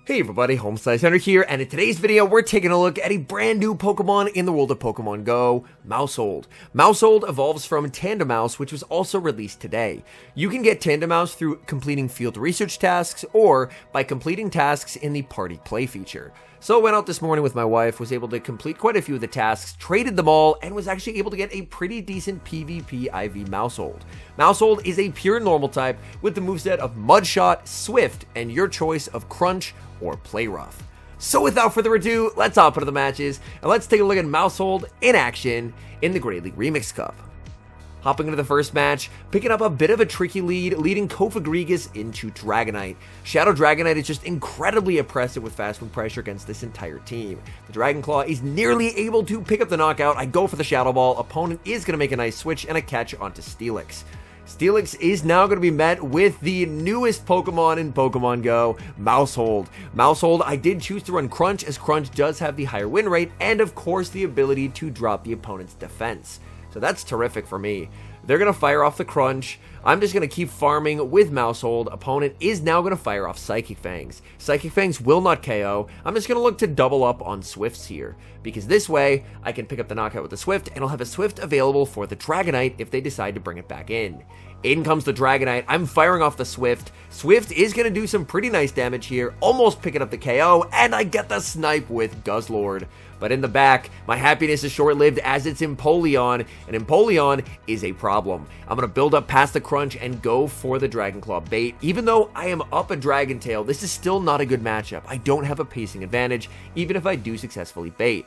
Hey everybody, HomeSliceHenry here, and in today's video, we're taking a look at a brand new Pokemon in the world of Pokemon Go, MAUSHOLD. MAUSHOLD evolves from Tandemouse, which was also released today. You can get Tandemouse through completing field research tasks, or by completing tasks in the Party Play feature. So I went out this morning with my wife, was able to complete quite a few of the tasks, traded them all, and was actually able to get a pretty decent PvP IV MAUSHOLD. MAUSHOLD is a pure normal type with the moveset of Mudshot, Swift, and your choice of Crunch or Play Rough. So without further ado, let's hop into the matches, and let's take a look at MAUSHOLD in action in the Great League Remix Cup. Hopping into the first match, picking up a bit of a tricky lead, leading Kofagrigus into Dragonite. Shadow Dragonite is just incredibly oppressive with fast move pressure against this entire team. The Dragon Claw is nearly able to pick up the knockout. I go for the Shadow Ball. Opponent is going to make a nice switch and a catch onto Steelix. Steelix is now going to be met with the newest Pokemon in Pokemon Go, MAUSHOLD. MAUSHOLD, I did choose to run Crunch, as Crunch does have the higher win rate and of course the ability to drop the opponent's defense. So that's terrific for me. They're going to fire off the Crunch. I'm just going to keep farming with MAUSHOLD. Opponent is now going to fire off Psychic Fangs. Psychic Fangs will not KO. I'm just going to look to double up on Swifts here, because this way I can pick up the knockout with the Swift, and I'll have a Swift available for the Dragonite if they decide to bring it back in. In comes the Dragonite. I'm firing off the Swift. Swift is going to do some pretty nice damage here, almost picking up the KO, and I get the snipe with Guzzlord. But in the back, my happiness is short-lived as it's Empoleon, and Empoleon is a problem. I'm going to build up past the Crunch and go for the Dragon Claw bait. Even though I am up a Dragon Tail, this is still not a good matchup. I don't have a pacing advantage, even if I do successfully bait.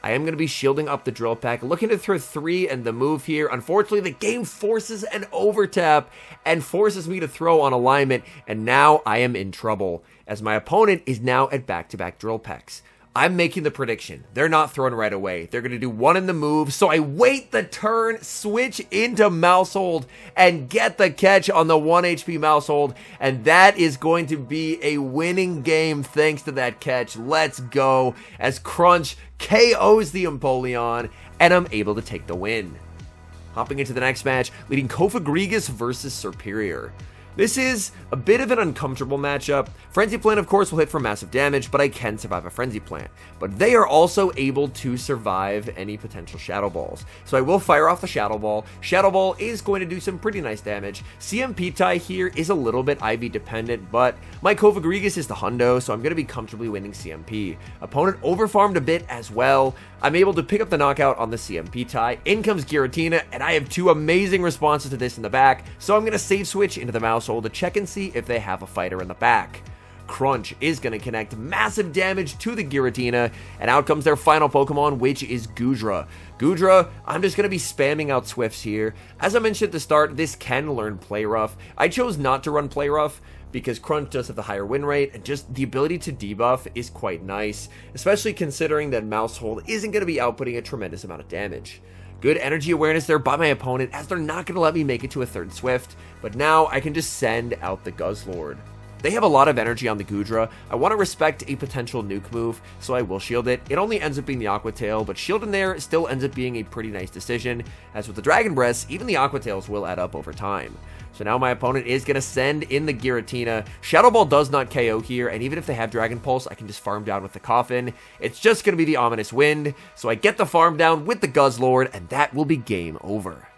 I am going to be shielding up the Drill Peck, looking to throw 3 and the move here. Unfortunately, the game forces an overtap and forces me to throw on alignment, and now I am in trouble, as my opponent is now at back-to-back Drill Pecks. I'm making the prediction. They're not throwing right away. They're going to do 1 in the move, so I wait the turn, switch into MAUSHOLD, and get the catch on the 1 HP MAUSHOLD, and that is going to be a winning game thanks to that catch. Let's go, as Crunch KOs the Empoleon, and I'm able to take the win. Hopping into the next match, leading Kofagrigus versus Serperior. This is a bit of an uncomfortable matchup. Frenzy Plant, of course, will hit for massive damage, but I can survive a Frenzy Plant. But they are also able to survive any potential Shadow Balls. So I will fire off the Shadow Ball. Shadow Ball is going to do some pretty nice damage. CMP tie here is a little bit IV dependent, but my Kofagrigus is the hundo, so I'm going to be comfortably winning CMP. Opponent overfarmed a bit as well. I'm able to pick up the knockout on the CMP tie. In comes Giratina, and I have 2 amazing responses to this in the back, so I'm going to save switch into the MAUSHOLD to check and see if they have a fighter in the back. Crunch is going to connect massive damage to the Giratina, and out comes their final Pokemon, which is Goodra. Goodra, I'm just going to be spamming out Swifts here. As I mentioned at the start, this can learn Play Rough. I chose not to run Play Rough because Crunch does have the higher win rate, and just the ability to debuff is quite nice, especially considering that MAUSHOLD isn't going to be outputting a tremendous amount of damage. Good energy awareness there by my opponent, as they're not going to let me make it to a 3rd Swift, but now I can just send out the Guzzlord. They have a lot of energy on the Goodra. I want to respect a potential nuke move, so I will shield it. It only ends up being the Aqua Tail, but shielding there still ends up being a pretty nice decision, as with the Dragon Breaths, even the Aqua Tails will add up over time. So now my opponent is going to send in the Giratina. Shadow Ball does not KO here, and even if they have Dragon Pulse, I can just farm down with the Coffin. It's just going to be the Ominous Wind, so I get the farm down with the Guzzlord, and that will be game over.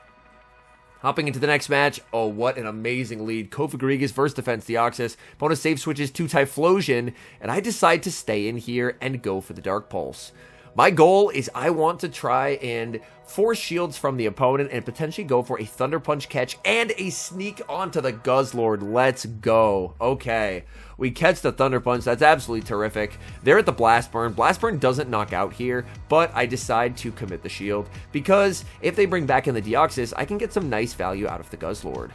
Hopping into the next match, oh, what an amazing lead. Kofagrigus versus Defense Deoxys. Opponent save switches to Typhlosion, and I decide to stay in here and go for the Dark Pulse. My goal is I want to try and force shields from the opponent and potentially go for a Thunder Punch catch and a sneak onto the Guzzlord. Let's go. Okay, we catch the Thunder Punch. That's absolutely terrific. They're at the Blast Burn. Blast Burn doesn't knock out here, but I decide to commit the shield because if they bring back in the Deoxys, I can get some nice value out of the Guzzlord.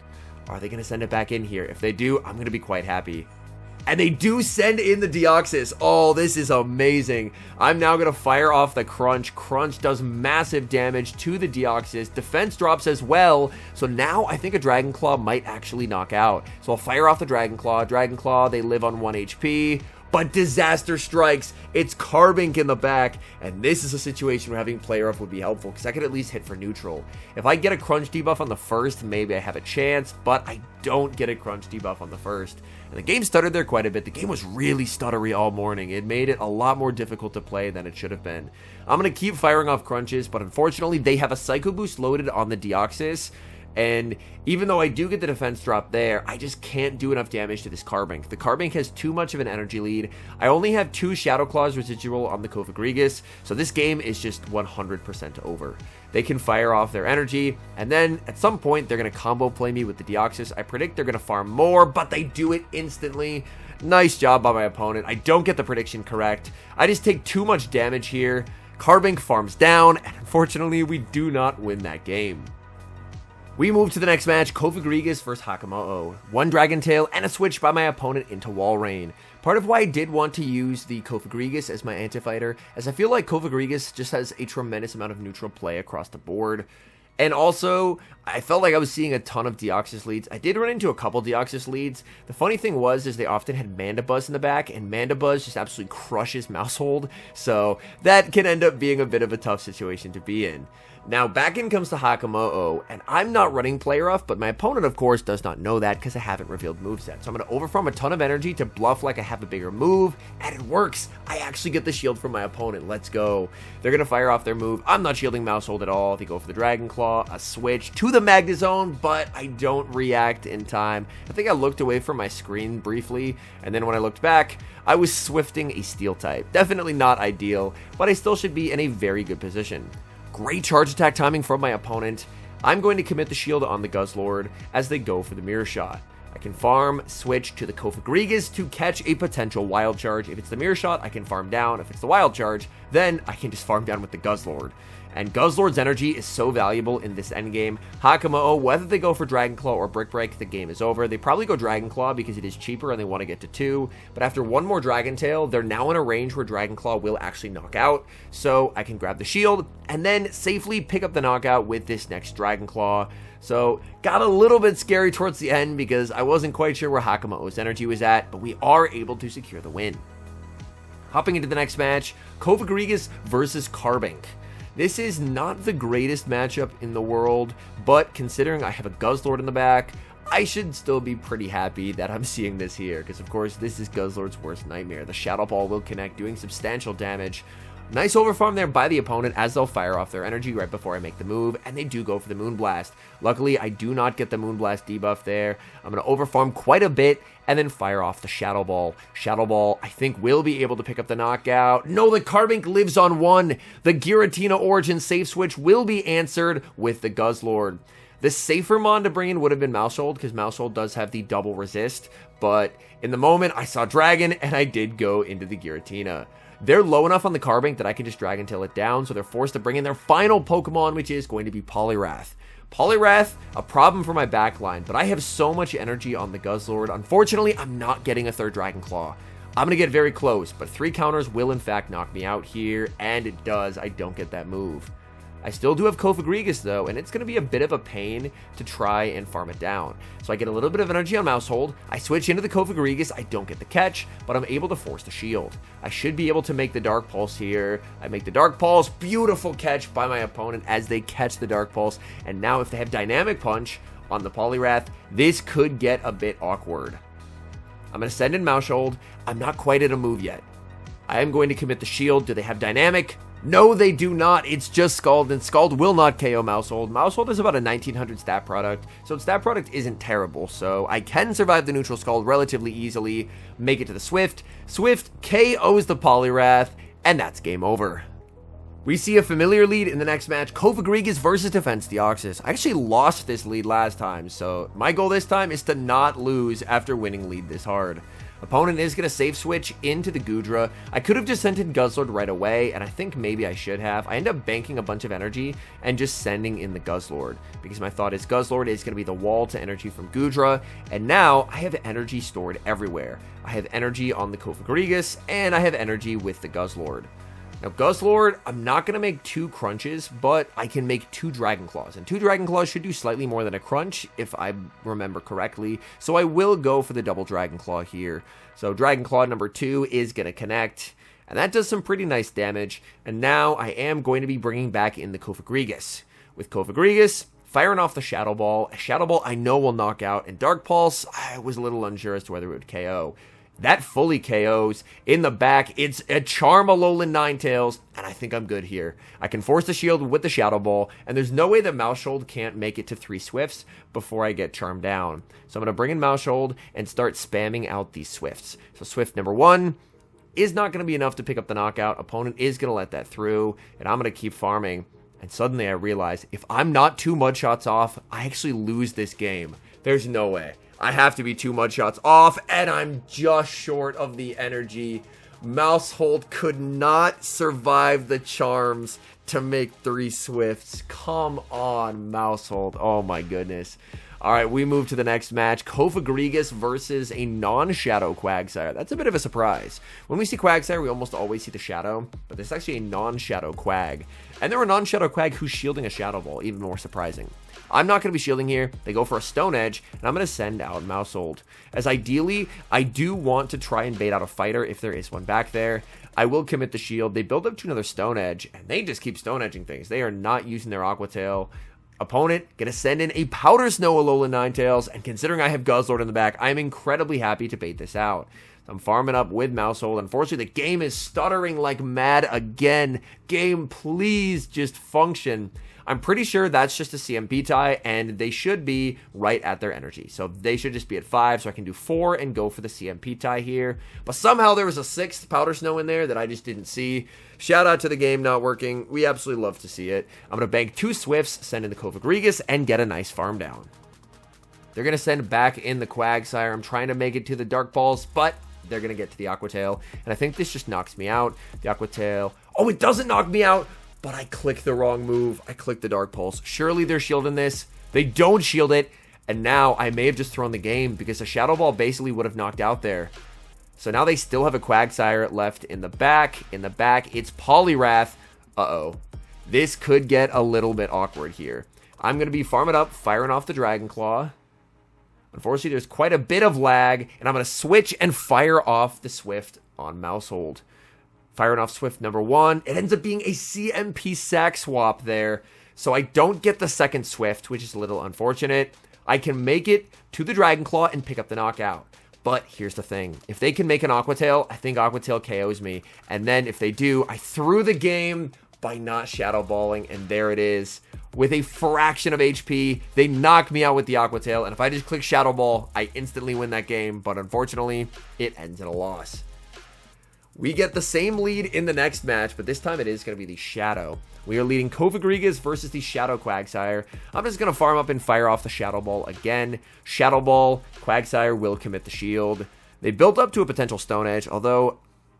Are they going to send it back in here? If they do, I'm going to be quite happy. And they do send in the Deoxys. Oh, this is amazing. I'm now going to fire off the Crunch. Crunch does massive damage to the Deoxys. Defense drops as well. So now I think a Dragon Claw might actually knock out. So I'll fire off the Dragon Claw. Dragon Claw, they live on 1 HP. but disaster strikes. It's Carbink in the back, and this is a situation where having Play Rough would be helpful, because I could at least hit for neutral. If I get a Crunch debuff on the first, maybe I have a chance, but I don't get a Crunch debuff on the first. And the game stuttered there quite a bit. The game was really stuttery all morning. It made it a lot more difficult to play than it should have been. I'm going to keep firing off Crunches, but unfortunately, they have a Psycho Boost loaded on the Deoxys. And even though I do get the defense drop there, I just can't do enough damage to this Carbink. The Carbink has too much of an energy lead. I only have 2 Shadow Claws residual on the Cofagrigus, so this game is just 100% over. They can fire off their energy, and then at some point they're going to combo play me with the Deoxys. I predict they're going to farm more, but they do it instantly. Nice job by my opponent. I don't get the prediction correct. I just take too much damage here. Carbink farms down, and unfortunately we do not win that game. We move to the next match, Cofagrigus versus Hakamo'o. 1 Dragon Tail and a switch by my opponent into Walrein. Part of why I did want to use the Cofagrigus as my anti-fighter, as I feel like Cofagrigus just has a tremendous amount of neutral play across the board. And also, I felt like I was seeing a ton of Deoxys leads. I did run into a couple Deoxys leads. The funny thing was, is they often had Mandibuzz in the back, and Mandibuzz just absolutely crushes MAUSHOLD, so that can end up being a bit of a tough situation to be in. Now, back in comes to Hakamo'o, and I'm not running Play Rough, but my opponent, of course, does not know that because I haven't revealed moveset. So I'm going to overfarm a ton of energy to bluff like I have a bigger move, and it works. I actually get the shield from my opponent. Let's go. They're going to fire off their move. I'm not shielding MAUSHOLD at all. They go for the Dragon Claw, a switch to the Magnezone, but I don't react in time. I think I looked away from my screen briefly, and then when I looked back, I was swifting a Steel type. Definitely not ideal, but I still should be in a very good position. Great charge attack timing from my opponent. I'm going to commit the shield on the Guzzlord as they go for the Mirror Shot. I can farm, switch to the Cofagrigus to catch a potential Wild Charge. If it's the Mirror Shot, I can farm down. If it's the Wild Charge, then I can just farm down with the Guzzlord. And Guzzlord's energy is so valuable in this endgame. Hakamo'o, whether they go for Dragon Claw or Brick Break, the game is over. They probably go Dragon Claw because it is cheaper and they want to get to 2. But after 1 more Dragon Tail, they're now in a range where Dragon Claw will actually knock out. So I can grab the shield and then safely pick up the knockout with this next Dragon Claw. So got a little bit scary towards the end because I wasn't quite sure where Hakamo'o's energy was at, but we are able to secure the win. Hopping into the next match, Cofagrigus versus Carbink. This is not the greatest matchup in the world, but considering I have a Guzzlord in the back, I should still be pretty happy that I'm seeing this here, because of course this is Guzzlord's worst nightmare. The Shadow Ball will connect, doing substantial damage. Nice overfarm there by the opponent as they'll fire off their energy right before I make the move, and they do go for the Moonblast. Luckily, I do not get the Moonblast debuff there. I'm going to overfarm quite a bit and then fire off the Shadow Ball. Shadow Ball, I think, will be able to pick up the knockout. No, the Carbink lives on 1. The Giratina Origin safe switch will be answered with the Guzzlord. The safer mon to bring in would have been MAUSHOLD, because MAUSHOLD does have the double resist, but in the moment, I saw Dragon, and I did go into the Giratina. They're low enough on the Carbink that I can just Dragon Tail it down, so they're forced to bring in their final Pokemon, which is going to be Poliwrath. Poliwrath, a problem for my backline, but I have so much energy on the Guzzlord. Unfortunately, I'm not getting a 3rd Dragon Claw. I'm going to get very close, but 3 counters will in fact knock me out here, and it does. I don't get that move. I still do have Cofagrigus though, and it's going to be a bit of a pain to try and farm it down. So I get a little bit of energy on MAUSHOLD, I switch into the Cofagrigus, I don't get the catch, but I'm able to force the shield. I should be able to make the Dark Pulse here. I make the Dark Pulse, beautiful catch by my opponent as they catch the Dark Pulse, and now if they have Dynamic Punch on the Poliwrath, this could get a bit awkward. I'm going to send in MAUSHOLD, I'm not quite at a move yet. I am going to commit the shield. Do they have Dynamic? No, they do not. It's just Scald, and Scald will not KO MAUSHOLD. MAUSHOLD is about a 1900 stat product, so its stat product isn't terrible, so I can survive the neutral Scald relatively easily, make it to the Swift. Swift KOs the Poliwrath, and that's game over. We see a familiar lead in the next match, Cofagrigus versus Defense Deoxys. I actually lost this lead last time, so my goal this time is to not lose after winning lead this hard. Opponent is going to safe switch into the Goodra. I could have just sent in Guzzlord right away, and I think maybe I should have. I end up banking a bunch of energy and just sending in the Guzzlord, because my thought is Guzzlord is going to be the wall to energy from Goodra, and now I have energy stored everywhere. I have energy on the Cofagrigus, and I have energy with the Guzzlord. Now, Guzzlord, I'm not going to make 2 crunches, but I can make 2 Dragon Claws. And 2 Dragon Claws should do slightly more than a crunch, if I remember correctly. So I will go for the double Dragon Claw here. So Dragon Claw number 2 is going to connect. And that does some pretty nice damage. And now I am going to be bringing back in the Cofagrigus. With Cofagrigus, firing off the Shadow Ball. A Shadow Ball I know will knock out. And Dark Pulse, I was a little unsure as to whether it would KO. That fully KOs. In the back, it's a Charm Alolan Ninetales, and I think I'm good here. I can force the shield with the Shadow Ball, and there's no way that MAUSHOLD can't make it to 3 Swifts before I get Charmed down. So I'm going to bring in MAUSHOLD and start spamming out these Swifts. So Swift number 1 is not going to be enough to pick up the knockout. Opponent is going to let that through, and I'm going to keep farming. And suddenly I realize, if I'm not 2 mud shots off, I actually lose this game. There's no way. I have to be 2 mud shots off, and I'm just short of the energy. MAUSHOLD could not survive the charms to make 3 Swifts. Come on, MAUSHOLD. Oh my goodness. Alright, we move to the next match. Cofagrigus versus a non-Shadow Quagsire. That's a bit of a surprise. When we see Quagsire, we almost always see the Shadow, but this is actually a non-Shadow Quag. And there are non-Shadow Quag who's shielding a Shadow Ball, even more surprising. I'm not going to be shielding here. They go for a Stone Edge, and I'm going to send out MAUSHOLD. As ideally, I do want to try and bait out a fighter if there is one back there. I will commit the shield. They build up to another Stone Edge, and they just keep Stone Edging things. They are not using their Aqua Tail. Opponent going to send in a Powder Snow Alolan Ninetales, and considering I have Guzzlord in the back, I am incredibly happy to bait this out. I'm farming up with MAUSHOLD. Unfortunately, the game is stuttering like mad again. Game, please just function. I'm pretty sure that's just a CMP tie, and they should be right at their energy. So they should just be at 5, so I can do 4 and go for the CMP tie here. But somehow there was a 6th Powder Snow in there that I just didn't see. Shout out to the game not working. We absolutely love to see it. I'm going to bank 2 Swifts, send in the Cofagrigus, and get a nice farm down. They're going to send back in the Quagsire. I'm trying to make it to the Dark Balls, but they're going to get to the Aqua Tail. And I think this just knocks me out. The Aqua Tail. Oh, it doesn't knock me out, but I clicked the wrong move. I clicked the Dark Pulse. Surely they're shielding this. They don't shield it. And now I may have just thrown the game because a Shadow Ball basically would have knocked out there. So now they still have a Quagsire left in the back. In the back, it's Poliwrath. Uh-oh. This could get a little bit awkward here. I'm going to be farming up, firing off the Dragon Claw. Unfortunately, there's quite a bit of lag, and I'm going to switch and fire off the Swift on MAUSHOLD. Firing off Swift number 1. It ends up being a CMP sack swap there, so I don't get the second Swift, which is a little unfortunate. I can make it to the Dragon Claw and pick up the knockout. But here's the thing. If they can make an Aqua Tail, I think Aqua Tail KOs me. And then if they do, I threw the game by not Shadow Balling, and there it is. With a fraction of HP, they knock me out with the Aqua Tail, and if I just click Shadow Ball, I instantly win that game, but unfortunately, it ends in a loss. We get the same lead in the next match, but this time it is going to be the Shadow. We are leading Cofagrigus versus the Shadow Quagsire. I'm just going to farm up and fire off the Shadow Ball again. Shadow Ball, Quagsire will commit the shield. They built up to a potential Stone Edge, although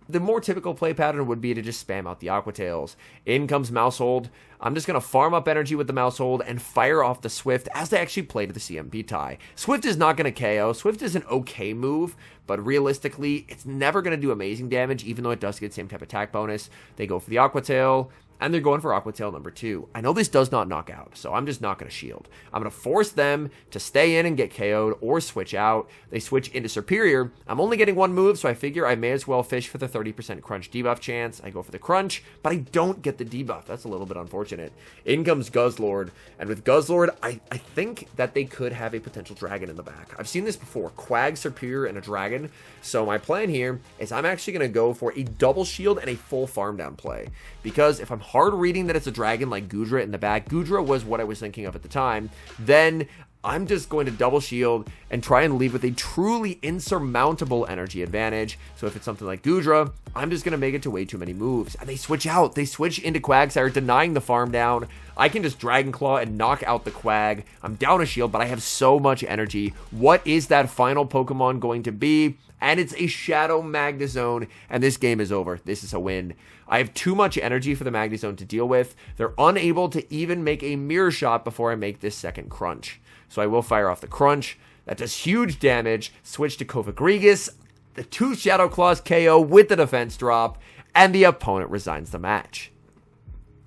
the more typical play pattern would be to just spam out the Aqua Tails. In comes MAUSHOLD. I'm just going to farm up energy with the MAUSHOLD and fire off the Swift as they actually play to the CMP tie. Swift is not going to KO. Swift is an okay move, but realistically, it's never going to do amazing damage, even though it does get same type attack bonus. They go for the Aqua Tail, and they're going for Aqua Tail number 2. I know this does not knock out, so I'm just not going to shield. I'm going to force them to stay in and get KO'd or switch out. They switch into Superior. I'm only getting 1 move, so I figure I may as well fish for the 30% crunch debuff chance. I go for the crunch, but I don't get the debuff. That's a little bit unfortunate. In comes Guzzlord, and with Guzzlord, I think that they could have a potential dragon in the back. I've seen this before. Quag, Superior, and a dragon. So my plan here is I'm actually going to go for a double shield and a full farm down play. Because if I'm hard reading that it's a dragon like Goodra in the back, Goodra was what I was thinking of at the time, then I'm just going to double shield and try and leave with a truly insurmountable energy advantage. So if it's something like Goodra, I'm just going to make it to way too many moves. And they switch out. They switch into Quagsire, denying the farm down. I can just Dragon Claw and knock out the Quag. I'm down a shield, but I have so much energy. What is that final Pokemon going to be? And it's a Shadow Magnezone, and this game is over. This is a win. I have too much energy for the Magnezone to deal with. They're unable to even make a Mirror Shot before I make this second Crunch. So I will fire off the Crunch. That does huge damage. Switch to Cofagrigus. The 2 Shadow Claws KO with the defense drop. and the opponent resigns the match.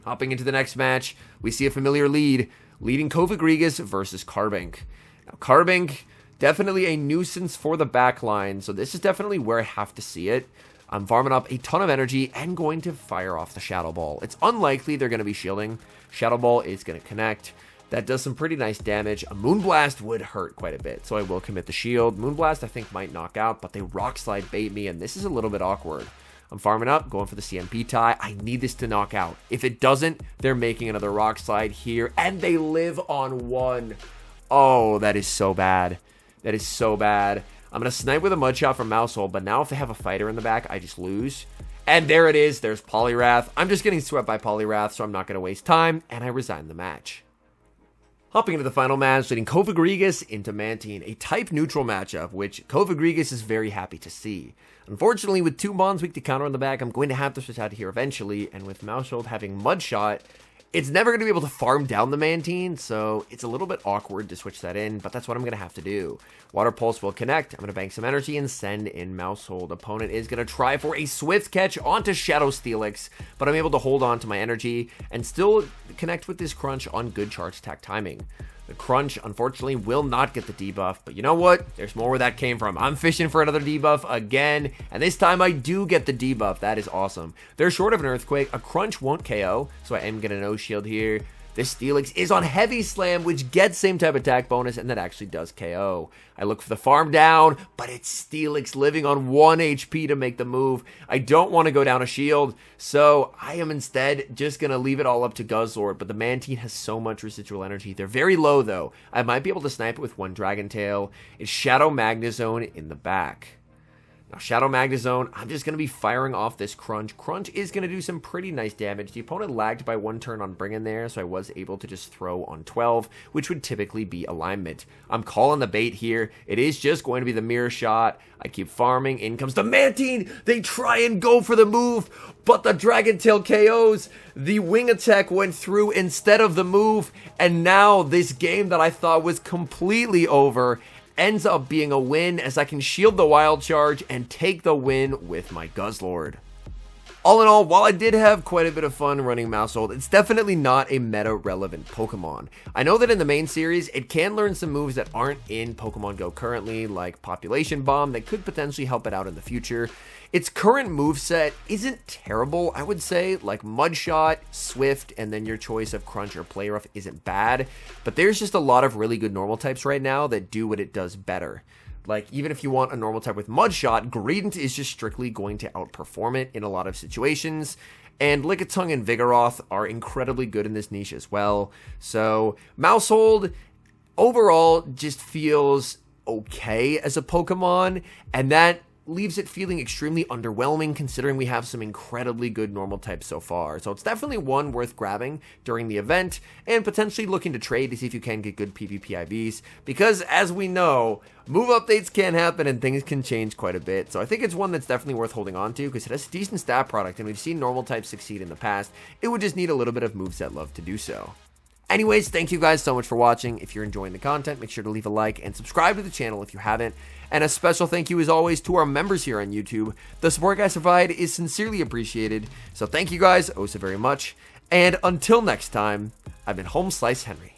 Hopping into the next match, we see a familiar leading Kovagrigus versus Carbink. Now, Carbink, definitely a nuisance for the backline, so this is definitely where I have to see it. I'm farming up a ton of energy and going to fire off the Shadow Ball. It's unlikely they're going to be shielding. Shadow Ball is going to connect. That does some pretty nice damage. A Moonblast would hurt quite a bit, so I will commit the shield. Moonblast, I think, might knock out, but they Rock Slide bait me, and this is a little bit awkward. I'm farming up, going for the CMP tie. I need this to knock out. If it doesn't, they're making another Rock Slide here, and they live on one. Oh, that is so bad. That is so bad. I'm going to snipe with a Mud Shot from MAUSHOLD, but now if they have a fighter in the back, I just lose. And there it is. There's Poliwrath. I'm just getting swept by Poliwrath, so I'm not going to waste time, and I resign the match. Hopping into the final match, leading Kovagrigus into Mantine, a type-neutral matchup, which Kovagrigus is very happy to see. Unfortunately, with 2 Bonds weak to counter on the back, I'm going to have to switch out here eventually, and with MAUSHOLD having Mud Shot, it's never going to be able to farm down the Mantine, so it's a little bit awkward to switch that in, but that's what I'm going to have to do. Water Pulse will connect. I'm going to bank some energy and send in MAUSHOLD. Opponent is going to try for a Swift Catch onto Shadow Steelix, but I'm able to hold on to my energy and still connect with this Crunch on good charge attack timing. The Crunch, unfortunately, will not get the debuff, but you know what? There's more where that came from. I'm fishing for another debuff again, and this time I do get the debuff. That is awesome. They're short of an Earthquake. A Crunch won't KO, so I am getting a no-shield here. This Steelix is on Heavy Slam, which gets same type attack bonus, and that actually does KO. I look for the farm down, but it's Steelix living on 1 HP to make the move. I don't want to go down a shield, so I am instead just going to leave it all up to Guzzlord, but the Mantine has so much residual energy. They're very low, though. I might be able to snipe it with 1 Dragon Tail. It's Shadow Magnezone in the back. Now, Shadow Magnezone, I'm just going to be firing off this Crunch. Crunch is going to do some pretty nice damage. The opponent lagged by 1 turn on Bring in there, so I was able to just throw on 12, which would typically be alignment. I'm calling the bait here. It is just going to be the Mirror Shot. I keep farming. In comes the Mantine. They try and go for the move, but the Dragon Tail KOs. The Wing Attack went through instead of the move, and now this game that I thought was completely over ends up being a win as I can shield the Wild Charge and take the win with my Guzzlord. All in all, while I did have quite a bit of fun running MAUSHOLD, it's definitely not a meta-relevant Pokemon. I know that in the main series, it can learn some moves that aren't in Pokemon Go currently, like Population Bomb, that could potentially help it out in the future. Its current moveset isn't terrible, I would say, like Mud Shot, Swift, and then your choice of Crunch or Play Rough isn't bad, but there's just a lot of really good normal types right now that do what it does better. Like, even if you want a normal type with Mud Shot, Gradient is just strictly going to outperform it in a lot of situations, and Lickitung and Vigoroth are incredibly good in this niche as well. So, MAUSHOLD overall just feels okay as a Pokemon, and that leaves it feeling extremely underwhelming considering we have some incredibly good normal types so far. So it's definitely one worth grabbing during the event and potentially looking to trade to see if you can get good PvP IVs, because as we know, move updates can happen and things can change quite a bit. So I think it's one that's definitely worth holding on to because it has a decent stat product and we've seen normal types succeed in the past. It would just need a little bit of moveset love to do so. Anyways, thank you guys so much for watching. If you're enjoying the content, make sure to leave a like and subscribe to the channel if you haven't. And a special thank you as always to our members here on YouTube. The support you guys provide is sincerely appreciated. So thank you guys oh so very much. And until next time, I've been HomeSliceHenry.